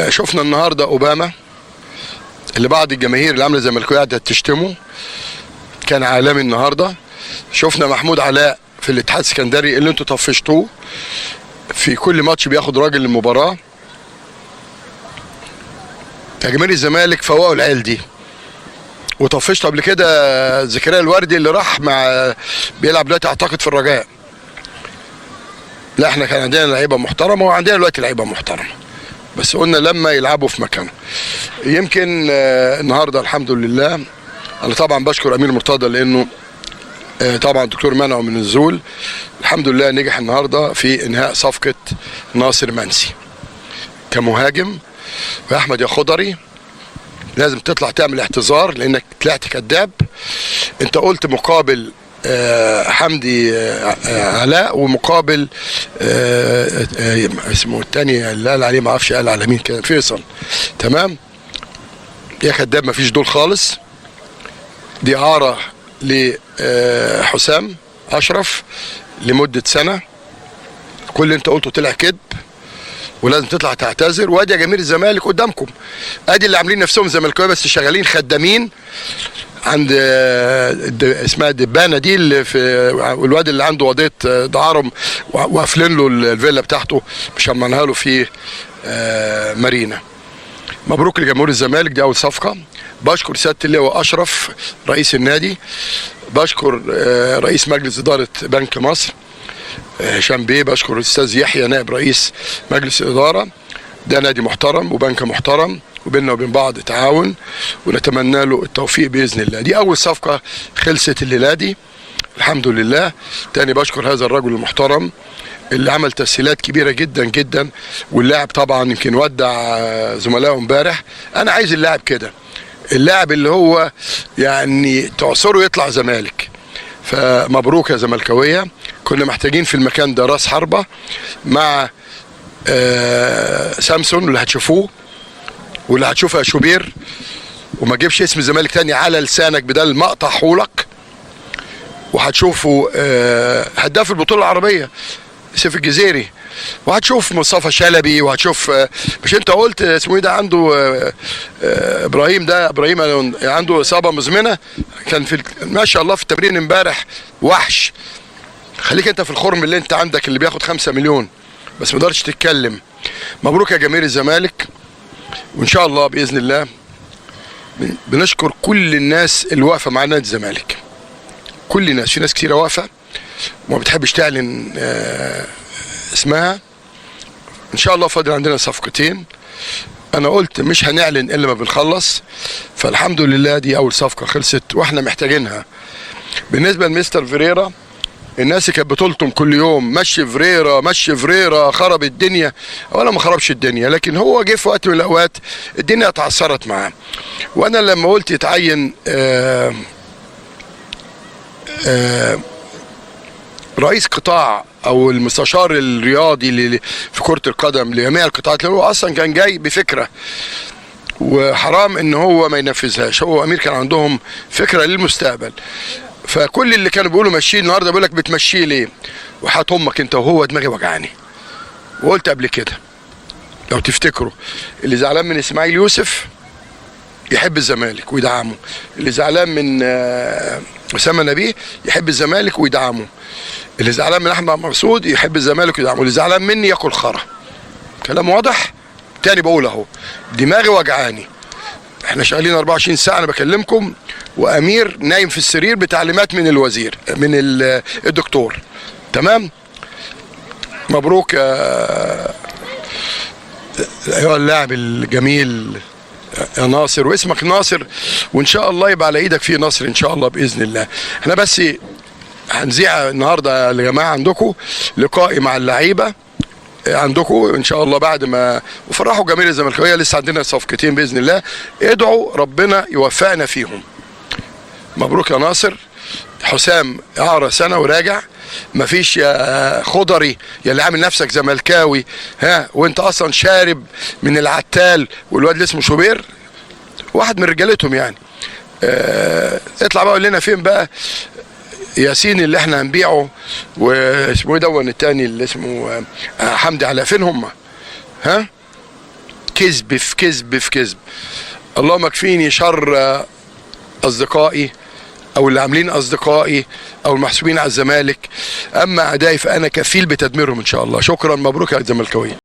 شفنا النهارده اوباما اللي بعض الجماهير اللي عامله زملكاويه قاعده تشتمه، كان عالمي النهارده. شفنا محمود علاء في الاتحاد السكندري اللي انتوا طفشتوه في كل ماتش بياخد راجل المباراه. يا جماهير الزمالك فوقوا العيال دي، وطفشتوا قبل كده زكريا الوردي اللي راح مع بيلعب دلوقتي اعتقد في الرجاء. لا احنا كان عندنا لعيبه محترمه وعندنا دلوقتي لعيبه محترمه، بس قلنا لما يلعبوا في مكانه. يمكن النهارده الحمد لله انا طبعا بشكر امير مرتضى لانه طبعا الدكتور منعه من النزول. الحمد لله نجح النهارده في انهاء صفقه ناصر منسي كمهاجم. واحمد يا خضري لازم تطلع تعمل اعتذار لانك طلعت كذاب. انت قلت مقابل حمدي علاء ومقابل اسمه الثاني اللي قال عليه ما اعرفش قال على مين كده، فيصل. تمام يا كذاب، ما فيش دول خالص. دي اعاره لحسام اشرف لمده سنه. كل اللي انت قلته طلع كذب ولازم تطلع تعتذر. وادي يا جماهير الزمالك قدامكم، ادي اللي عاملين نفسهم زملكاويه بس شغالين خدامين عند اسمها الدبانه دي اللي في الواد اللي عنده قضيه دعارهم وقافلين له الفيلا بتاعته مش همنها له في مارينا. مبروك لجمهور الزمالك، دي اول صفقه. بشكر سياده اللواء اشرف رئيس النادي، بشكر رئيس مجلس اداره بنك مصر هشام بيه، بشكر الاستاذ يحيى نائب رئيس مجلس الاداره. ده نادي محترم وبنك محترم وبيننا وبين بعض تعاون ونتمنى له التوفيق باذن الله. دي اول صفقه خلصت الليله دي الحمد لله. تاني بشكر هذا الرجل المحترم اللي عمل تسهيلات كبيره جدا جدا، واللاعب طبعا يمكن ودع زملائه امبارح. انا عايز اللاعب كده، اللاعب اللي هو يعني تعصره يطلع زمالك. فمبروك يا زملكاويه، كنا محتاجين في المكان ده راس حربه مع سامسون اللي هتشوفوه واللي هتشوفه يا شوبير، وما تجيبش اسم الزمالك تاني على لسانك بدل ما اقطعهولك. وهتشوفوا هداف البطوله العربيه سيف الجزيري، وهتشوف مصطفى شلبي، وهتشوف مش انت قلت اسمه ايه ده عنده ابراهيم، ده ابراهيم عنده اصابه مزمنه كان في ما شاء الله في التمرين امبارح وحش. خليك انت في الخرم اللي انت عندك اللي بياخد 5 مليون بس ما تقدرش تتكلم. مبروك يا جماهير الزمالك، وان شاء الله باذن الله بنشكر كل الناس اللي واقفه مع نادي الزمالك. كل الناس، في ناس كتيره واقفه وما بتحبش تعلن اسمها. ان شاء الله فاضل عندنا صفقتين، انا قلت مش هنعلن الا ما بنخلص. فالحمد لله دي اول صفقه خلصت واحنا محتاجينها. بالنسبه لمستر فيريرا، الناس اللي كانت بتلطم كل يوم مشي فيريرا مشي فيريرا خرب الدنيا، ولا ما خربش الدنيا، لكن هو جه في وقت من الاوقات الدنيا اتعثرت معاه. وانا لما قلت يتعين رئيس قطاع او المستشار الرياضي اللي في كرة القدم لجميع القطاعات، اللي هو اصلا كان جاي بفكرة وحرام ان هو ما ينفذهاش. هو امير كان عندهم فكرة للمستقبل، فكل اللي كانوا بيقولوا مشيه النهارده بيقول لك بتمشيه ليه؟ وحات امك انت وهو، دماغي وجعاني. وقلت قبل كده لو تفتكروا، اللي زعلان من اسماعيل يوسف يحب الزمالك ويدعمه، اللي زعلان من اسامه نبيه يحب الزمالك ويدعمه، اللي زعلان من احمد مسعود يحب الزمالك ويدعمه، اللي زعلان مني ياكل خرا. كلام واضح؟ تاني بقول اهو، دماغي وجعاني. احنا شغالين 24 ساعه انا بكلمكم، وامير نايم في السرير بتعليمات من الوزير من الدكتور. تمام؟ مبروك يا ايها اللاعب الجميل يا ناصر، واسمك ناصر وان شاء الله يبقى على ايدك فيه نصر ان شاء الله باذن الله. احنا بس هنذيع النهارده يا جماعه عندكم لقائي مع اللعيبه عندكم ان شاء الله بعد ما وفرحوا جماهير الزمالكاويه. لسه عندنا صفقتين باذن الله، ادعوا ربنا يوفقنا فيهم. مبروك يا ناصر. حسام اعاره سنه وراجع، مفيش يا خضري يا اللي عامل نفسك زملكاوي وانت اصلا شارب من العتال، والواد اللي اسمه شوبير واحد من رجالتهم يعني. اطلع بقى قول لنا فين بقى ياسين اللي احنا هنبيعه، واسمه ايه دون التاني اللي اسمه حمدي علاء، فين هم؟ كذب في كذب في كذب. اللهم اكفيني شر اصدقائي او اللي عاملين اصدقائي او المحسوبين على الزمالك، اما اعدائي فانا كفيل بتدميرهم ان شاء الله. شكرا، مبروك يا الزملكاويه.